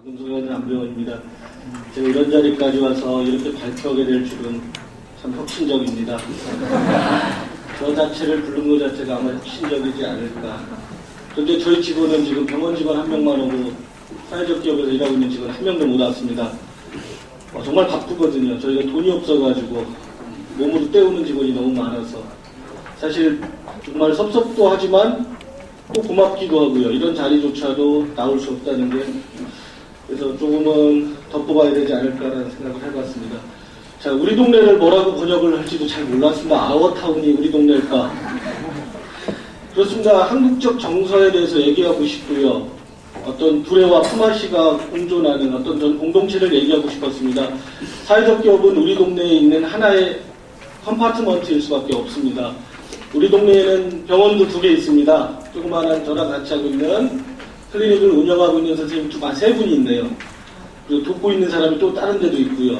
박은성의 남병원입니다. 제가 이런 자리까지 와서 이렇게 발표하게 될 줄은 참 혁신적입니다. 저 자체를 부른 것 자체가 아마 혁신적이지 않을까. 그런데 저희 직원은 지금 병원 직원 한 명만 오고 사회적 기업에서 일하고 있는 직원 한 명도 못 왔습니다. 정말 바쁘거든요. 저희가 돈이 없어가지고 몸으로 때우는 직원이 너무 많아서 사실 정말 섭섭도 하지만 또 고맙기도 하고요. 이런 자리조차도 나올 수 없다는 게 그래서 조금은 덮어봐야 되지 않을까라는 생각을 해봤습니다. 자, 우리 동네를 뭐라고 번역을 할지도 잘 몰랐습니다. 아워타운이 우리 동네일까? 그렇습니다. 한국적 정서에 대해서 얘기하고 싶고요. 어떤 두레와 품앗이가 공존하는 어떤 전 공동체를 얘기하고 싶었습니다. 사회적 기업은 우리 동네에 있는 하나의 컴파트먼트일 수밖에 없습니다. 우리 동네에는 병원도 2개 있습니다. 조그마한 저랑 같이 하고 있는 클리닉을 운영하고 있는 선생님이 3분이 있네요. 그리고 돕고 있는 사람이 또 다른 데도 있고요.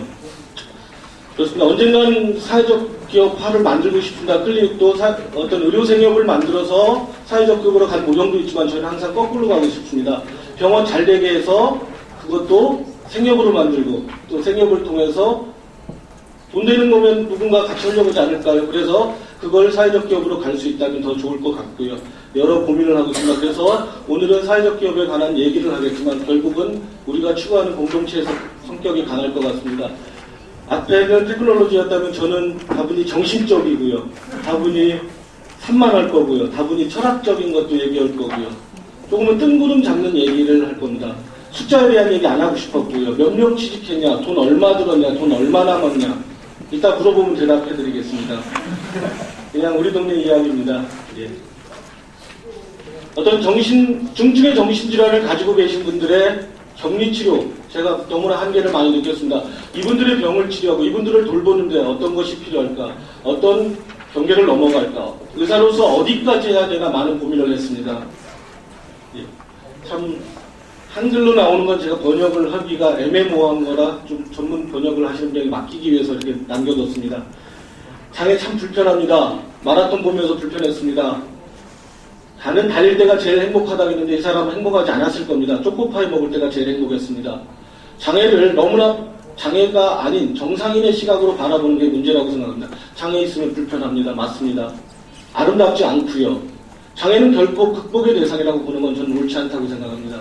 그렇습니다. 언젠간 사회적 기업화를 만들고 싶습니다. 클리닉도 어떤 의료 생협을 만들어서 사회적 기업으로 간 모형도 있지만 저는 항상 거꾸로 가고 싶습니다. 병원 잘 되게 해서 그것도 생협으로 만들고 또 생협을 통해서 돈 되는 거면 누군가 같이 하려고 하지 않을까요? 그래서 그걸 사회적 기업으로 갈 수 있다면 더 좋을 것 같고요. 여러 고민을 하고 있습니다. 그래서 오늘은 사회적 기업에 관한 얘기를 하겠지만 결국은 우리가 추구하는 공동체에서 성격이 강할 것 같습니다. 앞에는 테크놀로지였다면 저는 다분히 정신적이고요. 다분히 산만할 거고요. 다분히 철학적인 것도 얘기할 거고요. 조금은 뜬구름 잡는 얘기를 할 겁니다. 숫자에 대한 얘기 안 하고 싶었고요. 몇 명 취직했냐, 돈 얼마 들었냐, 돈 얼마 남았냐. 이따 물어보면 대답해드리겠습니다. 그냥 우리 동네 이야기입니다. 예. 어떤 중증의 정신질환을 가지고 계신 분들의 격리치료, 제가 너무나 한계를 많이 느꼈습니다. 이분들의 병을 치료하고 이분들을 돌보는데 어떤 것이 필요할까? 어떤 경계를 넘어갈까? 의사로서 어디까지 해야 되나 많은 고민을 했습니다. 예. 참 한글로 나오는 건 제가 번역을 하기가 애매모호한 거라 좀 전문 번역을 하시는 분에게 맡기기 위해서 이렇게 남겨뒀습니다. 장애 참 불편합니다. 마라톤 보면서 불편했습니다. 나는 달릴 때가 제일 행복하다고 했는데 이 사람은 행복하지 않았을 겁니다. 초코파이 먹을 때가 제일 행복했습니다. 장애를 너무나 장애가 아닌 정상인의 시각으로 바라보는 게 문제라고 생각합니다. 장애 있으면 불편합니다. 맞습니다. 아름답지 않고요. 장애는 결코 극복의 대상이라고 보는 건 저는 옳지 않다고 생각합니다.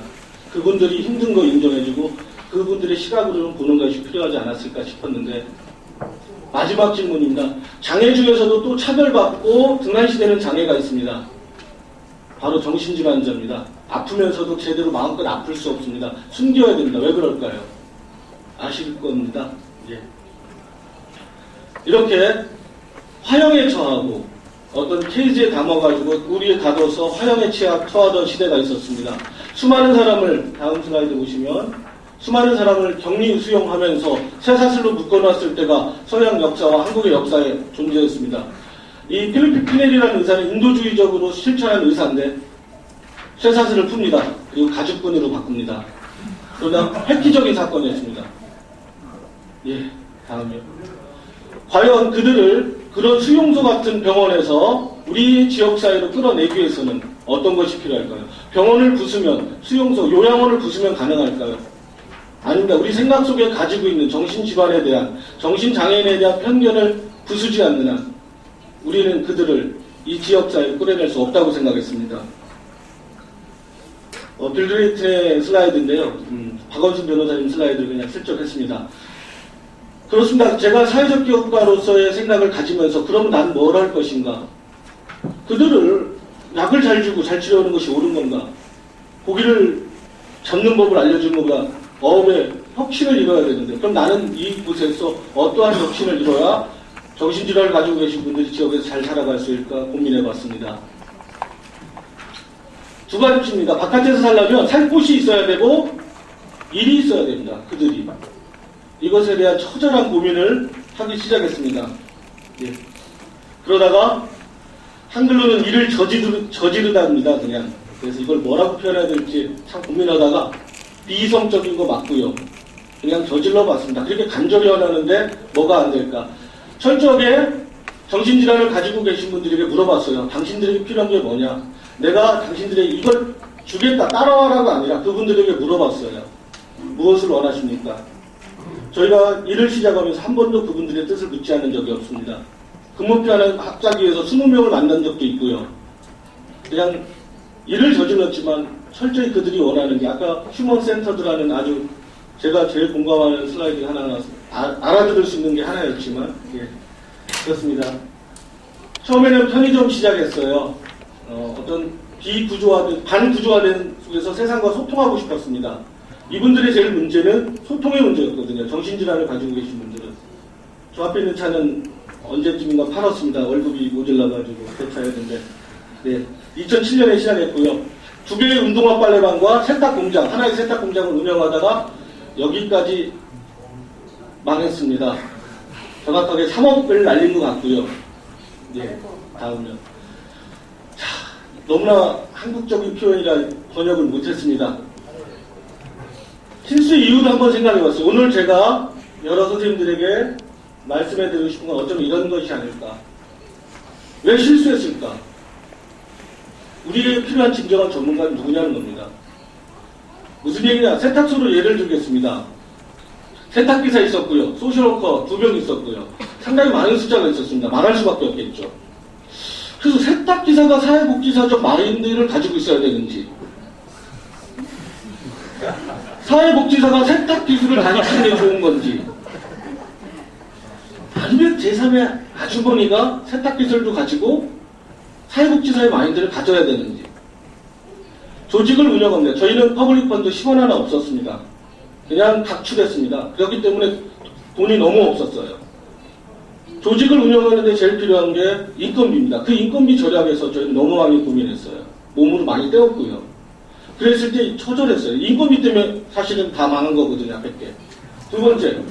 그분들이 힘든 거 인정해주고 그분들의 시각으로는 보는 것이 필요하지 않았을까 싶었는데 마지막 질문입니다. 장애 중에서도 또 차별받고 등한시되는 장애가 있습니다. 바로 정신질환자입니다. 아프면서도 제대로 마음껏 아플 수 없습니다. 숨겨야 됩니다. 왜 그럴까요? 아실 겁니다. 예. 이렇게 화형에 처하고 어떤 케이지에 담아가지고 우리에 가둬서 화형에 처하던 시대가 있었습니다. 수많은 사람을 다음 슬라이드 보시면 수많은 사람을 격리 수용하면서 쇠사슬로 묶어놨을 때가 서양 역사와 한국의 역사에 존재했습니다. 이 필리프 피넬이라는 의사는 인도주의적으로 실천한 의사인데 쇠사슬을 풉니다. 그리고 가죽끈으로 바꿉니다. 그러나 획기적인 사건이었습니다. 예, 다음이요. 과연 그들을 그런 수용소 같은 병원에서 우리 지역사회로 끌어내기 위해서는 어떤 것이 필요할까요? 병원을 부수면, 수용소, 요양원을 부수면 가능할까요? 아닙니다. 우리 생각 속에 가지고 있는 정신질환에 대한, 정신장애인에 대한 편견을 부수지 않는 한 우리는 그들을 이 지역사회로 끌어낼 수 없다고 생각했습니다. 빌드레이트의 슬라이드인데요. 박원순 변호사님 슬라이드를 그냥 슬쩍 했습니다. 그렇습니다. 제가 사회적 기업가로서의 생각을 가지면서 그러면 난 뭘 할 것인가? 그들을 약을 잘 주고 잘 치료하는 것이 옳은 건가? 고기를 잡는 법을 알려주는 건가? 어업에 혁신을 이뤄야 되는데 그럼 나는 이곳에서 어떠한 혁신을 이뤄야 정신질환을 가지고 계신 분들이 지역에서 잘 살아갈 수 있을까 고민해봤습니다. 두 가지입니다. 바깥에서 살려면 살 곳이 있어야 되고 일이 있어야 됩니다. 그들이. 이것에 대한 처절한 고민을 하기 시작했습니다. 예. 그러다가 한글로는 일을 저지르답니다. 그냥. 그래서 이걸 뭐라고 표현해야 될지 참 고민하다가 비이성적인 거 맞고요. 그냥 저질러 봤습니다. 그렇게 간절히 원하는데 뭐가 안 될까? 철저하게 정신질환을 가지고 계신 분들에게 물어봤어요. 당신들에게 필요한 게 뭐냐? 내가 당신들에게 이걸 주겠다, 따라와라가 아니라 그분들에게 물어봤어요. 무엇을 원하십니까? 저희가 일을 시작하면서 한 번도 그분들의 뜻을 묻지 않은 적이 없습니다. 근무표 하나 합작위 위해서 20명을 만난 적도 있고요. 그냥 일을 저질렀지만 철저히 그들이 원하는 게 아까 휴먼 센터드라는 아주 제가 제일 공감하는 슬라이드가 하나 나왔습니다. 알아들을 수 있는 게 하나였지만 예, 그렇습니다. 처음에는 편의점 시작했어요. 어떤 비구조화된 반구조화된 속에서 세상과 소통하고 싶었습니다. 이분들의 제일 문제는 소통의 문제였거든요. 정신질환을 가지고 계신 분들은. 저 앞에 있는 차는 언제쯤인가 팔았습니다. 월급이 모자라가지고 대차였는데 네, 2007년에 시작했고요. 2개의 운동화 빨래방과 세탁공장, 하나의 세탁공장을 운영하다가 여기까지 망했습니다. 정확하게 3억을 날린 것 같고요. 네, 다음은 자, 너무나 한국적인 표현이라 번역을 못했습니다. 실수 이유를 한번 생각해봤어요. 오늘 제가 여러 선생님들에게 말씀해드리고 싶은 건 어쩌면 이런 것이 아닐까. 왜 실수했을까? 우리에게 필요한 진정한 전문가는 누구냐는 겁니다. 무슨 얘기냐? 세탁소로 예를 들겠습니다. 세탁기사 있었고요. 소셜워커 2명 있었고요. 상당히 많은 숫자가 있었습니다. 말할 수밖에 없겠죠. 그래서 세탁기사가 사회복지사적 마인드를 가지고 있어야 되는지, 사회복지사가 세탁기술을 가르치는 게 좋은 건지, 아니면 제3의 아주머니가 세탁기술도 가지고 사회복지사의 마인드를 가져야 되는지. 조직을 운영합니다. 저희는 퍼블릭 펀드 10원 하나 없었습니다. 그냥 각출했습니다. 그렇기 때문에 돈이 너무 없었어요. 조직을 운영하는데 제일 필요한 게 인건비입니다. 그 인건비 절약에서 저희는 너무 많이 고민했어요. 몸으로 많이 때웠고요. 그랬을 때 처절했어요. 인건비 때문에 사실은 다 망한 거거든요. 앞에 게. 두 번째,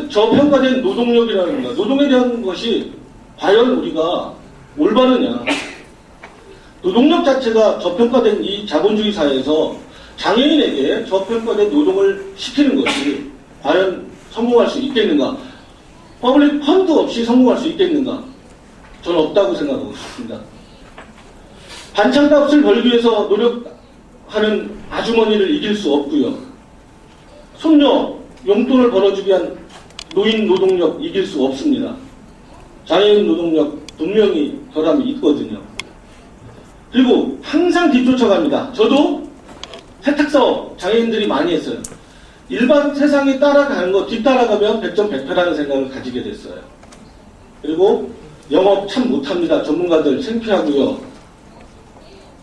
저평가된 노동력이라는 거. 노동에 대한 것이 과연 우리가 올바르냐. 노동력 자체가 저평가된 이 자본주의 사회에서 장애인에게 저평가된 노동을 시키는 것이 과연 성공할 수 있겠는가? 퍼블릭 펀드 없이 성공할 수 있겠는가? 저는 없다고 생각하고 싶습니다. 반찬값을 벌기 위해서 노력하는 아주머니를 이길 수 없고요. 손녀 용돈을 벌어주기 위한 노인 노동력 이길 수 없습니다. 장애인 노동력 분명히 결함이 있거든요. 그리고 항상 뒤쫓아갑니다. 저도 세탁사업 장애인들이 많이 했어요. 일반 세상에 따라가는 거 뒤따라가면 100점 100패라는 생각을 가지게 됐어요. 그리고 영업 참 못합니다. 전문가들 창피하고요.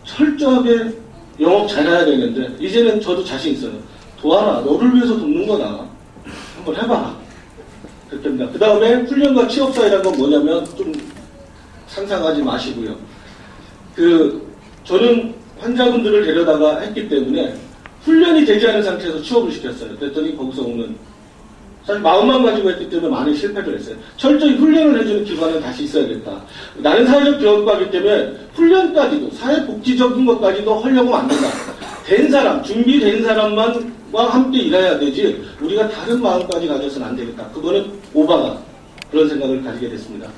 철저하게 영업 잘해야 되는데 이제는 저도 자신 있어요. 도와라. 너를 위해서 돕는 거다. 한번 해봐. 그렇게 합니다. 그 다음에 훈련과 취업사회라는 건 뭐냐면 좀 상상하지 마시고요. 저는 환자분들을 데려다가 했기 때문에 훈련이 되지 않은 상태에서 취업을 시켰어요. 그랬더니 거기서 오는 사실 마음만 가지고 했기 때문에 많이 실패를 했어요. 철저히 훈련을 해주는 기관은 다시 있어야겠다. 나는 사회적 교육과이기 때문에 훈련까지도 사회복지적인 것까지도 하려고 안 된다. 된 사람, 준비된 사람만과 함께 일해야 되지 우리가 다른 마음까지 가져서는 안 되겠다. 그거는 오바다. 그런 생각을 가지게 됐습니다.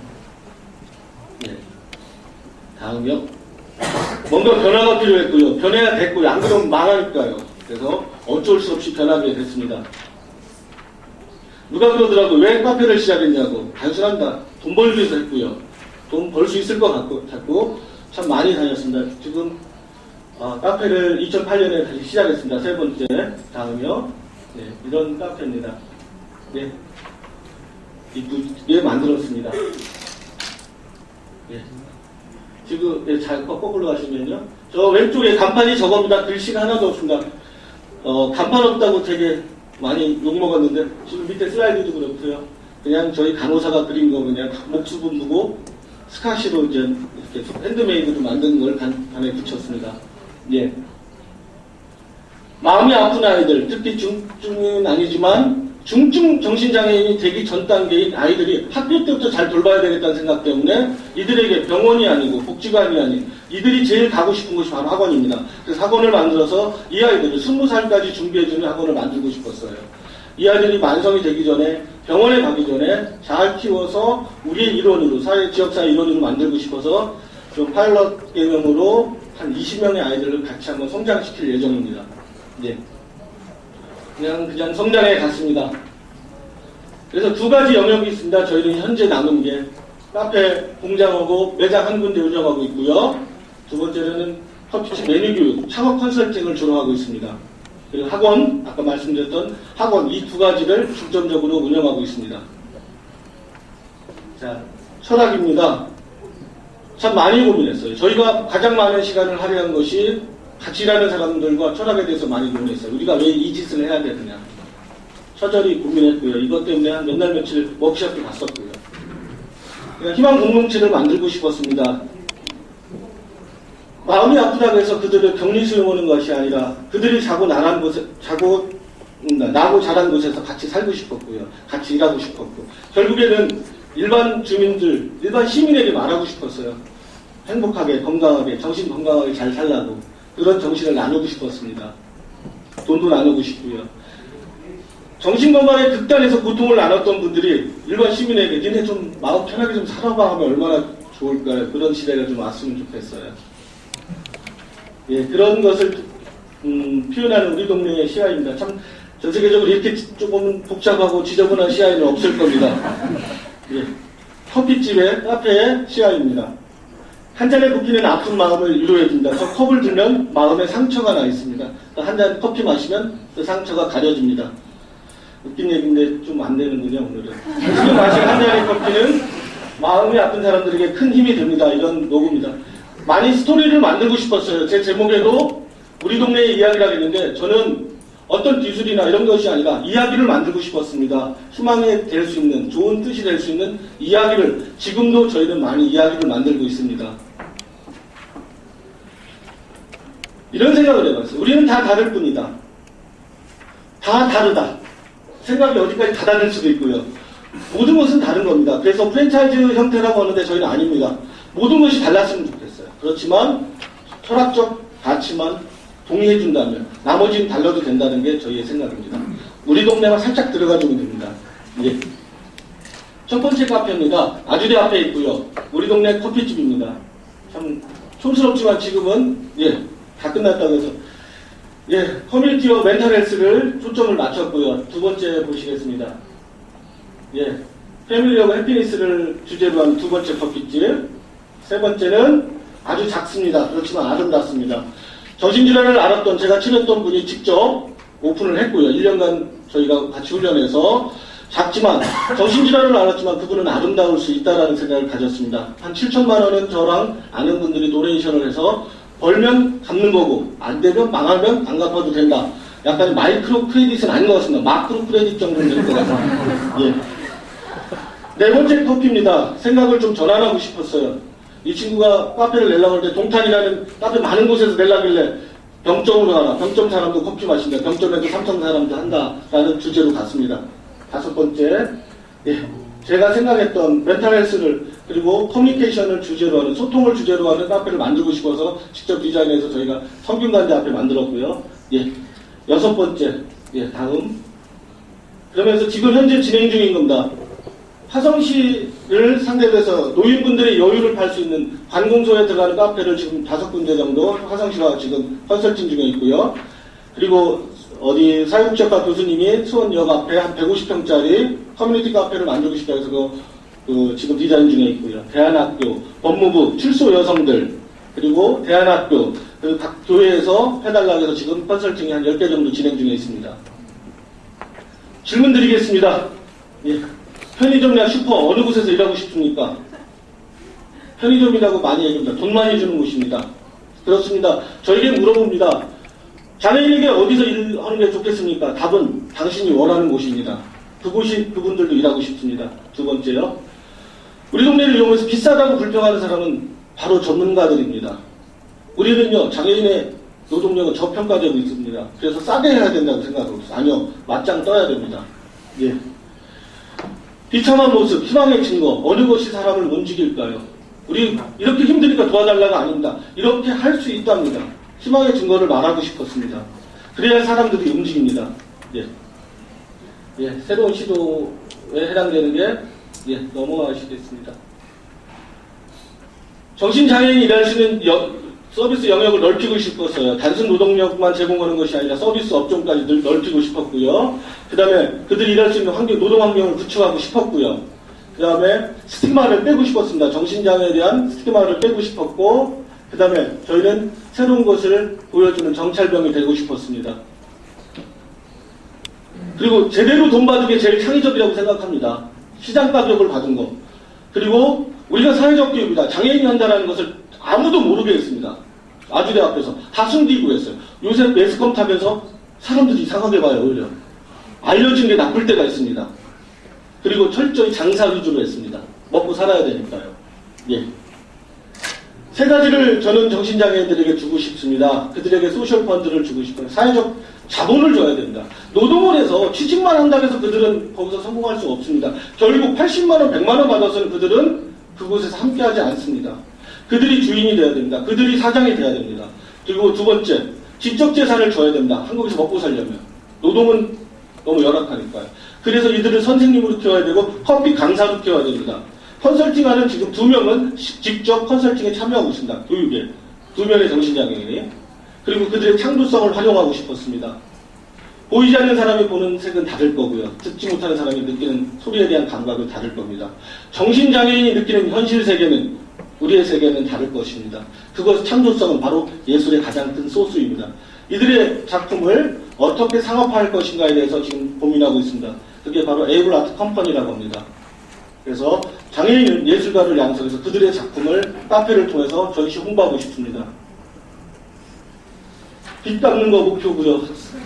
네. 다음이요. 뭔가 변화가 필요했고요. 변해야 됐고요. 안 그러면 망하니까요. 그래서 어쩔 수 없이 변하게 됐습니다. 누가 그러더라고요. 왜 카페를 시작했냐고. 단순합니다. 돈 벌기 위해서 했고요. 돈 벌 수 있을 것 같고 참 많이 다녔습니다. 지금 카페를 2008년에 다시 시작했습니다. 세 번째. 다음이요. 네, 이런 카페입니다. 네. 이쁘게 만들었습니다. 네. 지금 잘 거꾸로 가시면요. 저 왼쪽에 간판이 저겁니다. 글씨가 하나도 없습니다. 간판 없다고 되게 많이 욕먹었는데 지금 밑에 슬라이드도 그렇고요. 그냥 저희 간호사가 그린 거 그냥 목수분 두고 스카시로 이제 이렇게 핸드메이드로 만든 걸 간판에 붙였습니다. 예. 마음이 아픈 아이들, 특히 중증은 아니지만 중증 정신장애인이 되기 전 단계인 아이들이 학교 때부터 잘 돌봐야 되겠다는 생각 때문에 이들에게 병원이 아니고 복지관이 아닌 이들이 제일 가고 싶은 곳이 바로 학원입니다. 그래서 학원을 만들어서 이 아이들을 20살까지 준비해주는 학원을 만들고 싶었어요. 이 아이들이 만성이 되기 전에 병원에 가기 전에 잘 키워서 우리의 일원으로 지역사회 일원으로 만들고 싶어서 좀 파일럿 개념으로 한 20명의 아이들을 같이 한번 성장시킬 예정입니다. 예. 그냥 성장해 갔습니다. 그래서 두 가지 영역이 있습니다. 저희는 현재 남은 게 카페 공장하고 매장 한 군데 운영하고 있고요. 두 번째로는 커피집 메뉴 교육, 창업 컨설팅을 주로 하고 있습니다. 그리고 학원, 아까 말씀드렸던 학원, 이 두 가지를 중점적으로 운영하고 있습니다. 자, 철학입니다. 참 많이 고민했어요. 저희가 가장 많은 시간을 할애한 것이 같이 일하는 사람들과 철학에 대해서 많이 고민했어요. 우리가 왜 이 짓을 해야 되느냐. 처절히 고민했고요. 이것 때문에 한 몇 날 며칠 워크숍도 갔었고요. 그러니까 희망 공동체를 만들고 싶었습니다. 마음이 아프다고 해서 그들을 격리 수용하는 것이 아니라 그들이 나고 자란 곳에서 같이 살고 싶었고요. 같이 일하고 싶었고, 결국에는 일반 주민들, 일반 시민에게 말하고 싶었어요. 행복하게, 건강하게, 정신 건강하게 잘 살라고. 그런 정신을 나누고 싶었습니다. 돈도 나누고 싶고요. 정신건강의 극단에서 고통을 나눴던 분들이 일반 시민에게 니네 좀 마음 편하게 좀 살아봐 하면 얼마나 좋을까요? 그런 시대가 좀 왔으면 좋겠어요. 예, 그런 것을 표현하는 우리 동네의 시야입니다. 참 전 세계적으로 이렇게 조금 복잡하고 지저분한 시야는 없을 겁니다. 예, 커피집의 카페의 시야입니다. 한 잔에 붓기는 아픈 마음을 위로해준다. 저 컵을 들면 마음에 상처가 나 있습니다. 한 잔 커피 마시면 그 상처가 가려집니다. 웃긴 얘기인데 좀 안 되는군요, 오늘은. 지금 마신 한 잔의 커피는 마음이 아픈 사람들에게 큰 힘이 됩니다. 이런 노고입니다. 많이 스토리를 만들고 싶었어요. 제 제목에도 우리 동네의 이야기라고 했는데 저는 어떤 기술이나 이런 것이 아니라 이야기를 만들고 싶었습니다. 희망이 될 수 있는, 좋은 뜻이 될 수 있는 이야기를, 지금도 저희는 많이 이야기를 만들고 있습니다. 이런 생각을 해봤어요. 우리는 다 다를 뿐이다. 다 다르다. 생각이 어디까지 다 다를 수도 있고요. 모든 것은 다른 겁니다. 그래서 프랜차이즈 형태라고 하는데 저희는 아닙니다. 모든 것이 달랐으면 좋겠어요. 그렇지만 철학적 가치만 동의해준다면 나머지는 달라도 된다는 게 저희의 생각입니다. 우리 동네만 살짝 들어가주면 됩니다. 예. 첫 번째 카페입니다. 아주대 앞에 있고요. 우리 동네 커피집입니다. 참 촌스럽지만 지금은 다 끝났다고 해서 커뮤니티와 멘탈 헬스를 초점을 맞췄고요. 두 번째 보시겠습니다. 패밀리하고 해피니스를 주제로 한 두 번째 커피집. 세 번째는 아주 작습니다. 그렇지만 아름답습니다. 정신질환을 앓았던, 제가 치료했던 분이 직접 오픈을 했고요. 1년간 저희가 같이 훈련해서 작지만 정신질환을 앓았지만 그분은 아름다울 수 있다는 생각을 가졌습니다. 한 7천만 원은 저랑 아는 분들이 도네이션을 해서 벌면 갚는 거고 안 되면 망하면 안 갚아도 된다. 약간 마이크로 크레딧은 아닌 것 같습니다. 마크로 크레딧 정도는 될 것 같아요. 네 번째 커피입니다. 생각을 좀 전환하고 싶었어요. 이 친구가 카페를 내려고 할 때 동탄이라는 카페 많은 곳에서 내려길래 병점으로 가라. 병점 사람도 커피 마신다. 병점에도 3천 사람도 한다라는 주제로 갔습니다. 다섯 번째, 제가 생각했던 멘탈 헬스를 그리고 커뮤니케이션을 주제로 하는, 소통을 주제로 하는 카페를 만들고 싶어서 직접 디자인해서 저희가 성균관대 앞에 만들었고요. 여섯 번째, 다음. 그러면서 지금 현재 진행 중인 겁니다. 화성시를 상대로 해서 노인분들의 여유를 팔 수 있는 관공서에 들어가는 카페를 지금 5군데 정도 화성시와 지금 컨설팅 중에 있고요. 그리고 어디 사회복지학과 교수님이 수원역 앞에 한 150평짜리 커뮤니티 카페를 만들고 싶다 해서 지금 디자인 중에 있고요. 대안학교, 법무부, 출소 여성들, 그리고 대안학교, 그리고 각 교회에서 해달라고 해서 지금 컨설팅이 한 10개 정도 진행 중에 있습니다. 질문 드리겠습니다. 편의점이나 슈퍼 어느 곳에서 일하고 싶습니까? 편의점이라고 많이 얘기합니다. 돈 많이 주는 곳입니다. 그렇습니다. 저에게 물어봅니다. 자네에게 어디서 일하는 게 좋겠습니까? 답은 당신이 원하는 곳입니다. 그곳이 그분들도 일하고 싶습니다. 두 번째요. 우리 동네를 이용해서 비싸다고 불평하는 사람은 바로 전문가들입니다. 우리는요, 장애인의 노동력은 저평가되고 있습니다. 그래서 싸게 해야 된다고 생각하고 있어요. 아니요, 맞짱 떠야 됩니다. 비참한 모습, 희망의 증거, 어느 것이 사람을 움직일까요? 우리 이렇게 힘드니까 도와달라가 아닙니다. 이렇게 할 수 있답니다. 희망의 증거를 말하고 싶었습니다. 그래야 사람들이 움직입니다. 새로운 시도에 해당되는 게 넘어가시겠습니다. 정신장애인이 일할 수 있는 서비스 영역을 넓히고 싶었어요. 단순 노동력만 제공하는 것이 아니라 서비스 업종까지 넓히고 싶었고요. 그 다음에 그들이 일할 수 있는 노동 환경을 구축하고 싶었고요. 그 다음에 스티그마를 빼고 싶었습니다. 정신장애에 대한 스티그마를 빼고 싶었고, 그 다음에 저희는 새로운 것을 보여주는 정찰병이 되고 싶었습니다. 그리고 제대로 돈 받은 게 제일 창의적이라고 생각합니다. 시장 가격을 받은 거. 그리고 우리가 사회적 교육이다. 장애인이 한다는 것을 아무도 모르게 했습니다. 아주대 앞에서. 다 숨기고 했어요. 요새 매스컴 타면서 사람들이 이상하게 봐요, 오히려. 알려진 게 나쁠 때가 있습니다. 그리고 철저히 장사 위주로 했습니다. 먹고 살아야 되니까요. 예. 세 가지를 저는 정신장애인들에게 주고 싶습니다. 그들에게 소셜 펀드를 주고 싶어요. 사회적 자본을 줘야 됩니다. 노동을 해서 취직만 한다고 해서 그들은 거기서 성공할 수 없습니다. 결국 80만원, 100만원 받아서는 그들은 그곳에서 함께하지 않습니다. 그들이 주인이 돼야 됩니다. 그들이 사장이 돼야 됩니다. 그리고 두 번째, 지적재산을 줘야 됩니다. 한국에서 먹고 살려면. 노동은 너무 열악하니까요. 그래서 이들을 선생님으로 키워야 되고 커피 강사로 키워야 됩니다. 컨설팅하는 지금 2명은 직접 컨설팅에 참여하고 있습니다. 교육에. 2명의 정신장애인이. 그리고 그들의 창조성을 활용하고 싶었습니다. 보이지 않는 사람이 보는 색은 다를 거고요. 듣지 못하는 사람이 느끼는 소리에 대한 감각은 다를 겁니다. 정신장애인이 느끼는 현실 세계는 우리의 세계는 다를 것입니다. 그것 창조성은 바로 예술의 가장 큰 소스입니다. 이들의 작품을 어떻게 상업화할 것인가에 대해서 지금 고민하고 있습니다. 그게 바로 에이블 아트 컴퍼니라고 합니다. 그래서 장애인 예술가를 양성해서 그들의 작품을 카페를 통해서 전시 홍보하고 싶습니다. 빚 갚는 거 목표고요.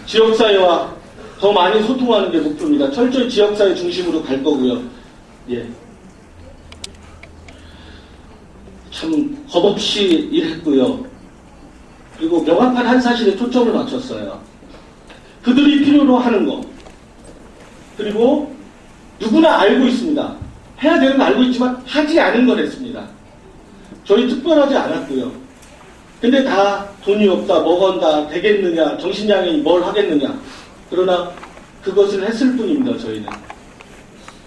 지역사회와 더 많이 소통하는 게 목표입니다. 철저히 지역사회 중심으로 갈 거고요. 예. 참 겁없이 일했고요. 그리고 명확한 한 사실에 초점을 맞췄어요. 그들이 필요로 하는 거. 그리고 누구나 알고 있습니다. 해야 되는 거 알고 있지만 하지 않은 걸 했습니다. 저희 특별하지 않았고요. 근데 다 돈이 없다, 뭐건다, 되겠느냐, 정신장애인이 뭘 하겠느냐. 그러나 그것을 했을 뿐입니다, 저희는.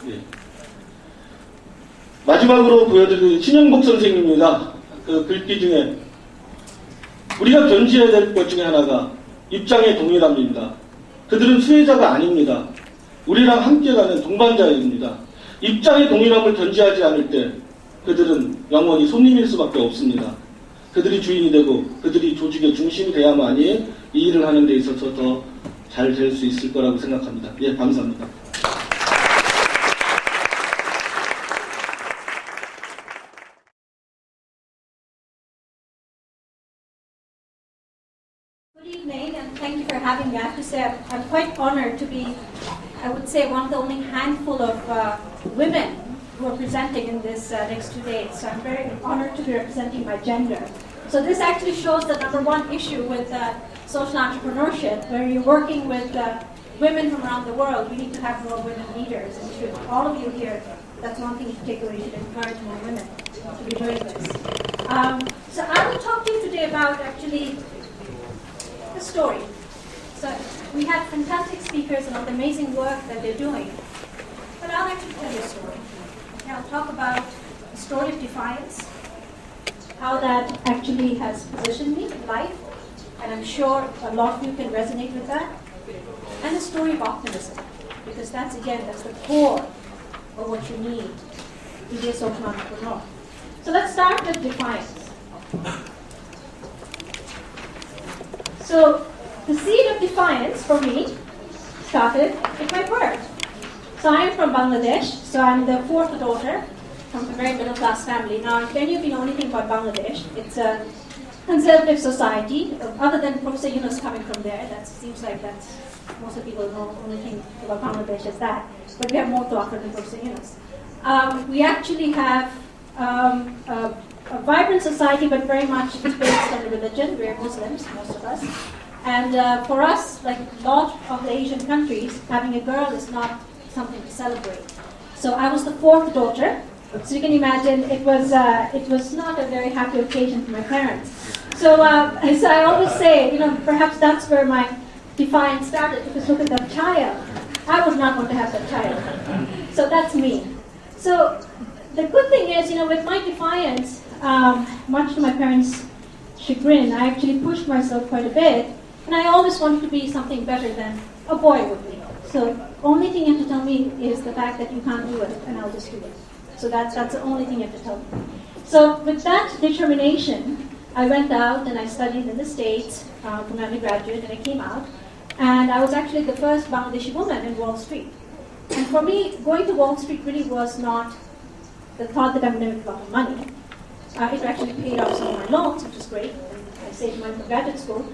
예. 마지막으로 보여드릴 신영복 선생님입니다. 그 글귀 중에 우리가 견지해야 될 것 중에 하나가 입장의 동일함입니다. 그들은 수혜자가 아닙니다. 우리랑 함께 가는 동반자입니다. 입장의 동일함을 견지하지 않을 때 그들은 영원히 손님일 수밖에 없습니다. 그들이 주인이 되고 그들이 조직의 중심이 돼야만이 이 일을 하는 데 있어서 더 잘 될 수 있을 거라고 생각합니다. 예, 감사합니다. Good evening, and thank you for having me. I have to say I'm quite honored to be, I would say, one of the only handful of women who are presenting in this next 2 days. So I'm very honored to be representing my gender. So this actually shows the number one issue with social entrepreneurship, where you're working with women from around the world. We need to have more women leaders. And should all of you here, that's one thing you should take away. You should encourage more women to be doing this. So I will talk to you today about actually the story. So we had fantastic speakers and all the amazing work that they're doing. But I'll actually tell you a story. Okay, I'll talk about the story of defiance, how that actually has positioned me in life, and I'm sure a lot of you can resonate with that. And the story of optimism, because that's the core of what you need to be a social entrepreneur. So let's start with defiance. So the seed of defiance for me started with my birth. So I'm from Bangladesh, so I'm the fourth daughter from a very middle-class family. Now, if any of you know anything about Bangladesh, it's a conservative society. Other than Professor Yunus coming from there, that seems like that's most of people know only thing about Bangladesh is that. But we have more to offer than Professor Yunus. We actually have a vibrant society, but very much based on religion. We're Muslims, most of us. And for us, like a lot of the Asian countries, having a girl is not something to celebrate. So I was the fourth daughter. So you can imagine it was not a very happy occasion for my parents. So I always say, perhaps that's where my defiance started, because look at that child. I was not going to have that child. So that's me. So the good thing is, with my defiance, much to my parents' chagrin, I actually pushed myself quite a bit, and I always wanted to be something better than a boy would be. So only thing you have to tell me is the fact that you can't do it, and I'll just do it. So that's the only thing you have to tell me. So with that determination, I went out and I studied in the States from undergraduate, and I came out, and I was actually the first Bangladeshi woman in Wall Street. And for me, going to Wall Street really was not the thought that I'm going to make a lot of money. It actually paid off some of my loans, which is great, and I saved money for graduate school.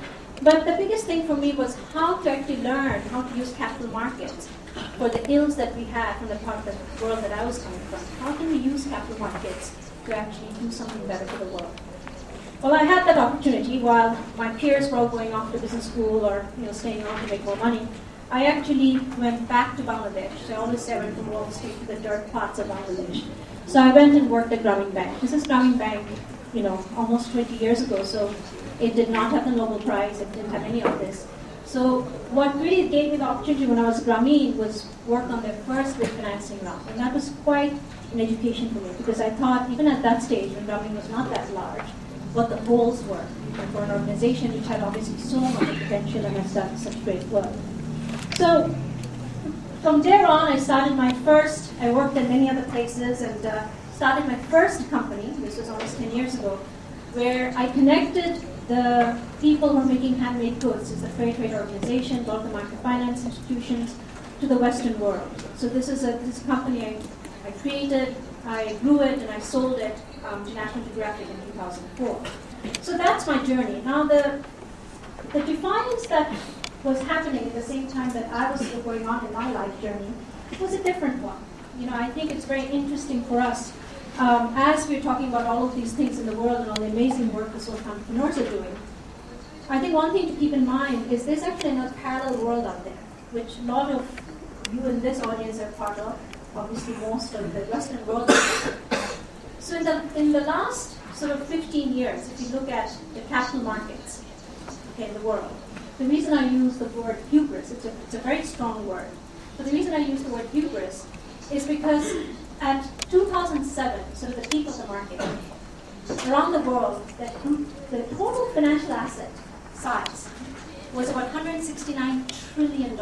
But the biggest thing for me was how to actually learn how to use capital markets for the ills that we had from the part of the world that I was coming from. How can we use capital markets to actually do something better for the world? Well, I had that opportunity while my peers were all going off to business school or staying on to make more money. I actually went back to Bangladesh. So I always say I went from Wall Street to the dirt parts of Bangladesh. So I went and worked at Grameen Bank. This is Grameen Bank, almost 20 years ago. So it did not have the Nobel Prize. It didn't have any of this. So what really gave me the opportunity when I was at Grameen was work on their first big financing round. And that was quite an education for me because I thought, even at that stage, when Grameen was not that large, what the goals were for an organization which had obviously so much potential and has done such great work. So from there on, I worked in many other places and started my first company, this was almost 10 years ago, where I connected the people who are making handmade goods, it's a fair trade organization, both the microfinance institutions, to the Western world. So this is this company I created, I grew it, and I sold it to National Geographic in 2004. So that's my journey. Now the defiance that was happening at the same time that I was going on in my life journey was a different one. I think it's very interesting for us as we're talking about all of these things in the world and all the amazing work the social entrepreneurs are doing. I think one thing to keep in mind is there's actually another parallel world out there, which a lot of you in this audience are part of, obviously most of the Western world. So in the last sort of 15 years, if you look at the capital markets in the world, the reason I use the word hubris, it's a very strong word, but the reason I use the word hubris is because at 2007, sort of the peak of the market, around the world, the total financial asset size was about $169 trillion.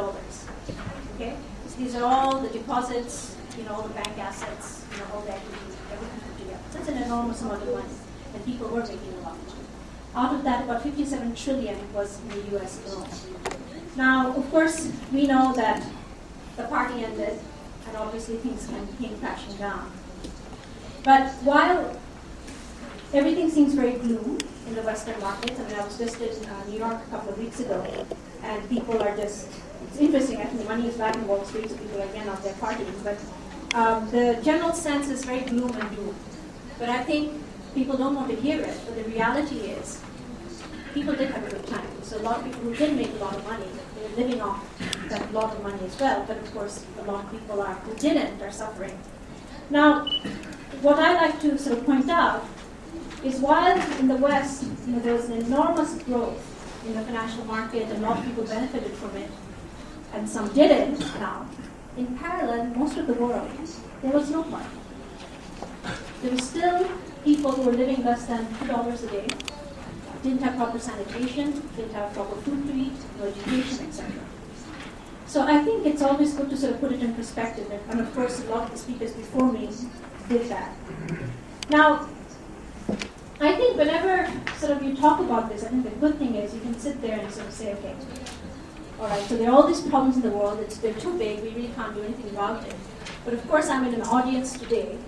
Okay? So these are all the deposits, all the bank assets, all the equity, everything put together. That's an enormous amount of money, and people were making a lot of money. Out of that, about 57 trillion was in the US alone. Now, of course, we know that the party ended, and obviously things came crashing down. But while everything seems very gloom in the Western markets, I was just in New York a couple of weeks ago, and people are just, it's interesting, actually, money is back in Wall Street, so people are again out there partying, but the general sense is very gloom and doom. But I think people don't want to hear it, but the reality is people did have a good time. So a lot of people who did make a lot of money, they were living off that lot of money as well. But of course, a lot of people who didn't are suffering. Now, what I like to sort of point out is while in the West, there was an enormous growth in the financial market and a lot of people benefited from it, and some didn't now, in parallel, most of the world, there was no money. There were still people who were living less than $2 a day, didn't have proper sanitation, didn't have proper food to eat, no education, etc. So I think it's always good to sort of put it in perspective, and of course a lot of the speakers before me did that. Now, I think whenever sort of you talk about this, I think the good thing is you can sit there and sort of say, okay, all right, so there are all these problems in the world, they're too big, we really can't do anything about it. But of course I'm in an audience today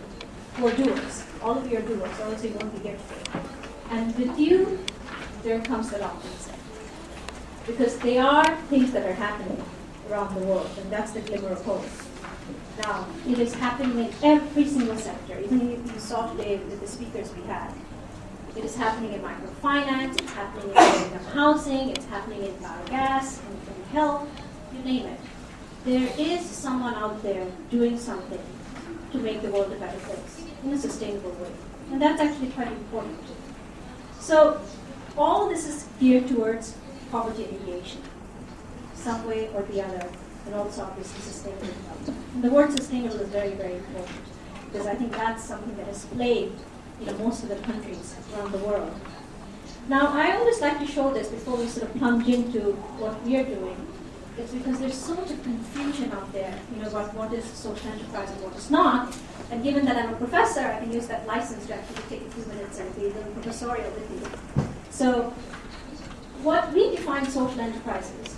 who are doers. All of you are doers, all of you won't be gifted. And with you, there comes that optimism. Because there are things that are happening around the world, and that's the glimmer of hope. Now, it is happening in every single sector, even if you saw today with the speakers we had. It is happening in microfinance, it's happening in housing, it's happening in biogas, in health, you name it. There is someone out there doing something to make the world a better place in a sustainable way. And that's actually quite important. So all this is geared towards poverty alleviation, some way or the other, and also obviously sustainable development. And the word sustainable is very, very important, because I think that's something that has plagued most of the countries around the world. Now, I always like to show this before we sort of plunge into what we are doing. It's because there's so much of confusion out there, about what is social enterprise and what is not. And given that I'm a professor, I can use that license to actually take a few minutes and be a little professorial with you. So, what we define social enterprises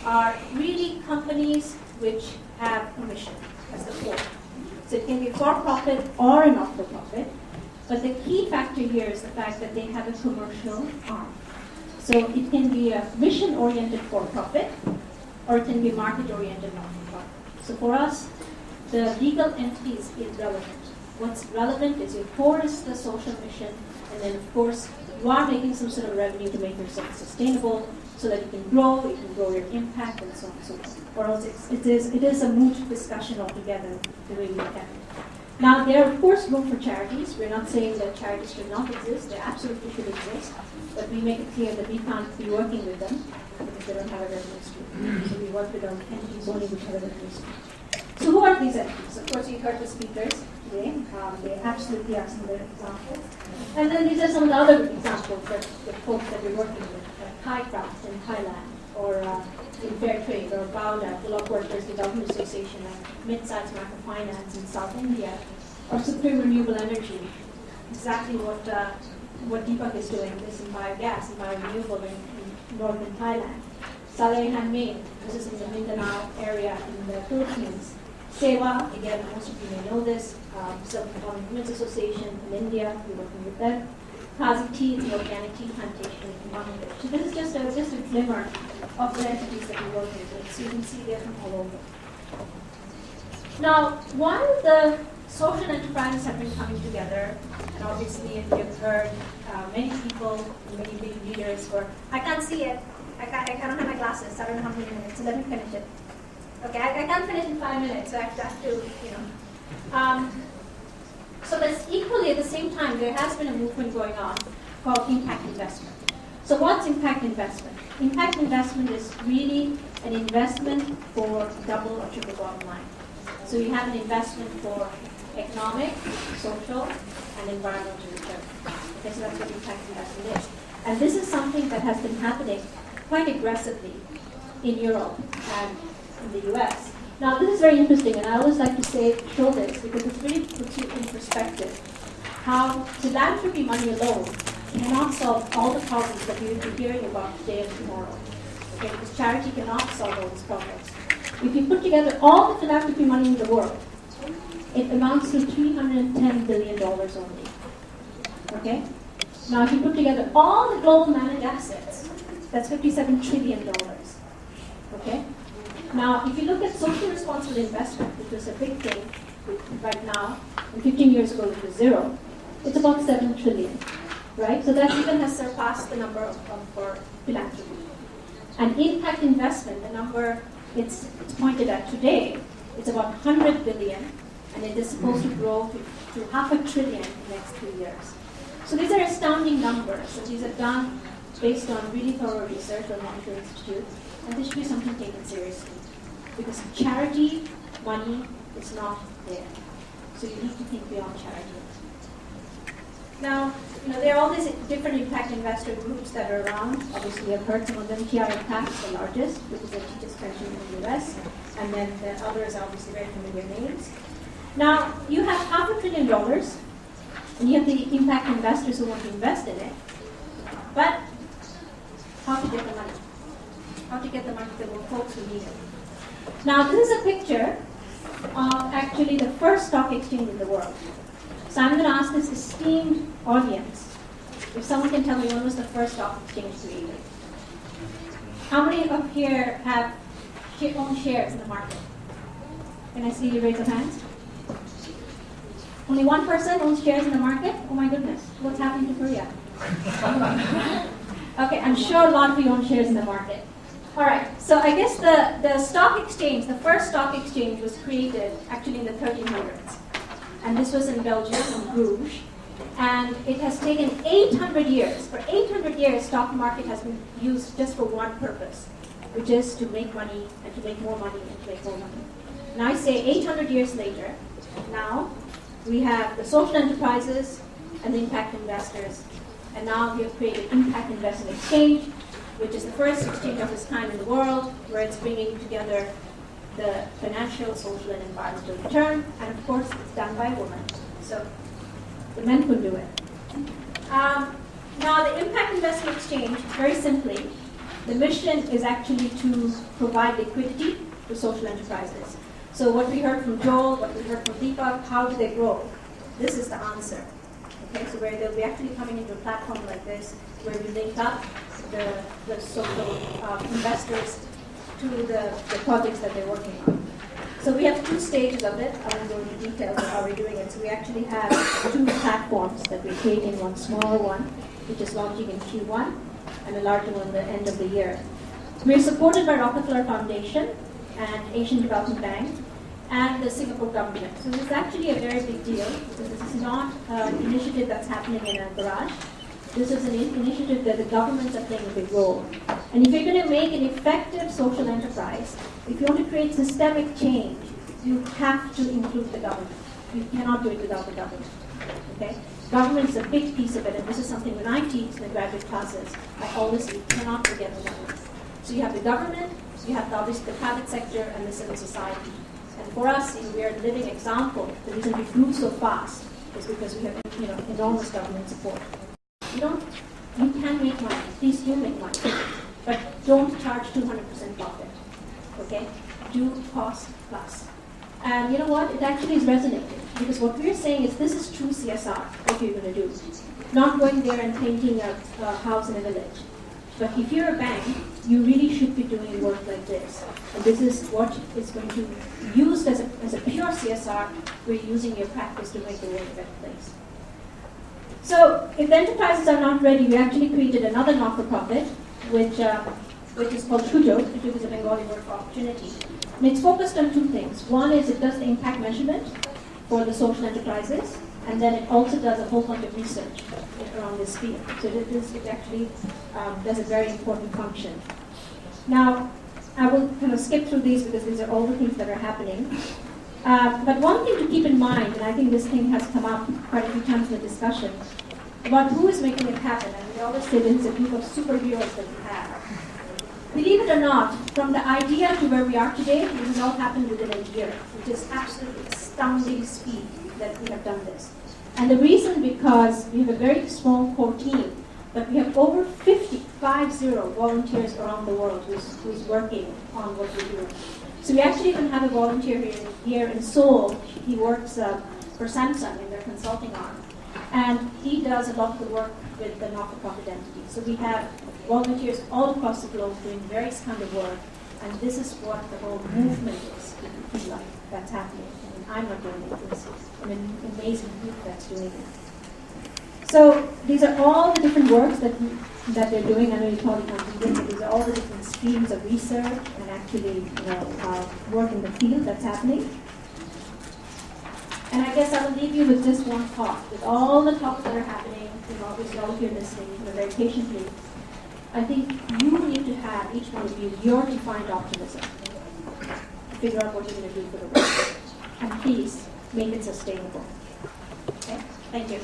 are really companies which have a mission as the core. So it can be for-profit or a not-for-profit, but the key factor here is the fact that they have a commercial arm. So it can be a mission-oriented for-profit, or it can be market-oriented not-for-profit. So for us, the legal entity is irrelevant. What's relevant is your core is the social mission, and then of course you are making some sort of revenue to make yourself sustainable, so that you can grow your impact, and so on and so forth. Or else it is a moot discussion altogether, the way we look at it. Now, there are, of course, room for charities. We're not saying that charities should not exist. They absolutely should exist. But we make it clear that we can't be working with them because they don't have a revenue stream. So we work with them entities only which have a revenue stream. So who are these entities? Of course, you heard the speakers today. They absolutely are some of their examples. And then these are some of the other examples that the folks that we're working with, like Thaicraft in Thailand, or in Fairtrade, or BAUDA, the Local Workers Development Association, and Mid-Size Microfinance in South India, or Supreme Renewable Energy, exactly what Deepak is doing, this in biogas and biorenewable in northern Thailand. Saleh Handmade, this is in the Mindanao area in the Philippines. SEWA, again, most of you may know this, Self-Employment Women's Association in India, we're working with them. Kazi Tea, the organic tea plantation in Bangladesh. So this is just a glimmer of the entities that we work with. So you can see they're from all over. Now, while the social enterprises have been coming together, and obviously you've heard many people, many big leaders I can't see it. I don't have my glasses. I don't know how many minutes. So let me finish it. Okay, I can't finish in 5 minutes, so I have to, So that's equally at the same time, there has been a movement going on called impact investment. So what's impact investment? Impact investment is really an investment for double or triple bottom line. So you have an investment for economic, social, and environmental return. Okay, so that's what impact investment is. And this is something that has been happening quite aggressively in Europe and in the US. Now, this is very interesting, and I always like to show this because it really puts you in perspective how philanthropy money alone cannot solve all the problems that we will be hearing about today and tomorrow. Okay, because charity cannot solve all these problems. If you put together all the philanthropy money in the world, it amounts to $310 billion only. Okay? Now, if you put together all the global managed assets, that's $57 trillion. Okay? Now, if you look at social responsible investment, which was a big thing right now, and 15 years ago it was zero, it's about 7 trillion, right? So that even has surpassed the number for philanthropy. And impact investment, the number it's pointed at today, it's about 100 billion, and it is supposed to grow to $500 billion in the next 3 years. So these are astounding numbers, and these are done based on really thorough research by Monetary Institute, and this should be something taken seriously. Because charity money is not there. So you need to think beyond charity. Now, there are all these different impact investor groups that are around. Obviously, I've heard some of them. TR Impact is the largest, because they teach pension in the US. And then the others are obviously very familiar names. Now, you have $500 billion, and you have the impact investors who want to invest in it. But how to get the money? How to get the money to the folks who need it? Now, this is a picture of actually the first stock exchange in the world. So I'm going to ask this esteemed audience if someone can tell me when was the first stock exchange created. How many of here have own shares in the market? Can I see you raise your hands? Only one person owns shares in the market? Oh my goodness, what's happening to Korea? Okay, I'm sure a lot of you own shares in the market. All right, so I guess the stock exchange, the first stock exchange was created actually in the 1300s. And this was in Belgium, in Bruges. And it has taken 800 years. For 800 years, stock market has been used just for one purpose, which is to make money and to make more money and to make more money. And I say 800 years later, now we have the social enterprises and the impact investors And now we have created Impact Investment Exchange, which is the first exchange of its kind in the world, where it's bringing together the financial, social, and environmental return. And of course, it's done by women. So the men could do it. Now, the Impact Investment Exchange, very simply, the mission is actually to provide liquidity to social enterprises. So what we heard from Joel, what we heard from Deepak, how do they grow? This is the answer. Okay, so where they'll be actually coming into a platform like this, where we link up the social investors to the projects that they're working on. So we have 2 stages of it. I won't go into details of how we're doing it. So we actually have 2 platforms that we're creating, one smaller one, which is launching in Q1, and a larger one at the end of the year. We're supported by Rockefeller Foundation and Asian Development Bank and the Singapore government. So this is actually a very big deal, because this is not an initiative that's happening in a garage. This is an initiative that the governments are playing a big role. And if you're going to make an effective social enterprise, if you want to create systemic change, you have to include the government. You cannot do it without the government. Okay? Government is a big piece of it, and this is something when I teach in the graduate classes, I always say you cannot forget the government. So you have the government, you have obviously the private sector, and the civil society. And for us, we are a living example. The reason we grew so fast is because we have enormous government support. You can make money. Please do make money. But don't charge 200% profit. Okay? Do cost plus. And you know what? It actually is resonating. Because what we're saying is this is true CSR, what you're going to do. Not going there and painting a house in a village. But if you're a bank, you really should be doing work like this. And this is what is going to be used as a pure CSR, where you're using your practice to make the world a better place. So if the enterprises are not ready, we actually created another not-for-profit, which is called Shujo. Shujo is a Bengali word for opportunity. And it's focused on 2 things. One is it does the impact measurement for the social enterprises, and then it also does a whole bunch of research around this field. So it actually does a very important function. Now, I will kind of skip through these because these are all the things that are happening. But one thing to keep in mind, and I think this thing has come up quite a few times in the discussion, about who is making it happen. And we always say there's a group of superheroes that we have. Believe it or not, from the idea to where we are today, this has all happened within a year, which is absolutely astounding speed that we have done this. And the reason because we have a very small core team, but we have over 50 volunteers around the world who's working on what we're doing. So we actually even have a volunteer here in Seoul. He works for Samsung in their consulting arm. And he does a lot of the work with the not-for-profit entity. So we have volunteers all across the globe doing various kind of work. And this is what the whole movement is, if you feel like that's happening. I mean, I'm not doing it. It's an amazing group that's doing it. So these are all the different works that they're doing. I know you probably can't read it, but these are all the different streams of research and actually work in the field that's happening. And I guess I will leave you with just one thought. With all the talks that are happening, obviously all of you are listening very patiently, I think you need to have, each one of you, your defined optimism. Figure out what you're going to do for the world. And please, make it sustainable. Okay? Thank you.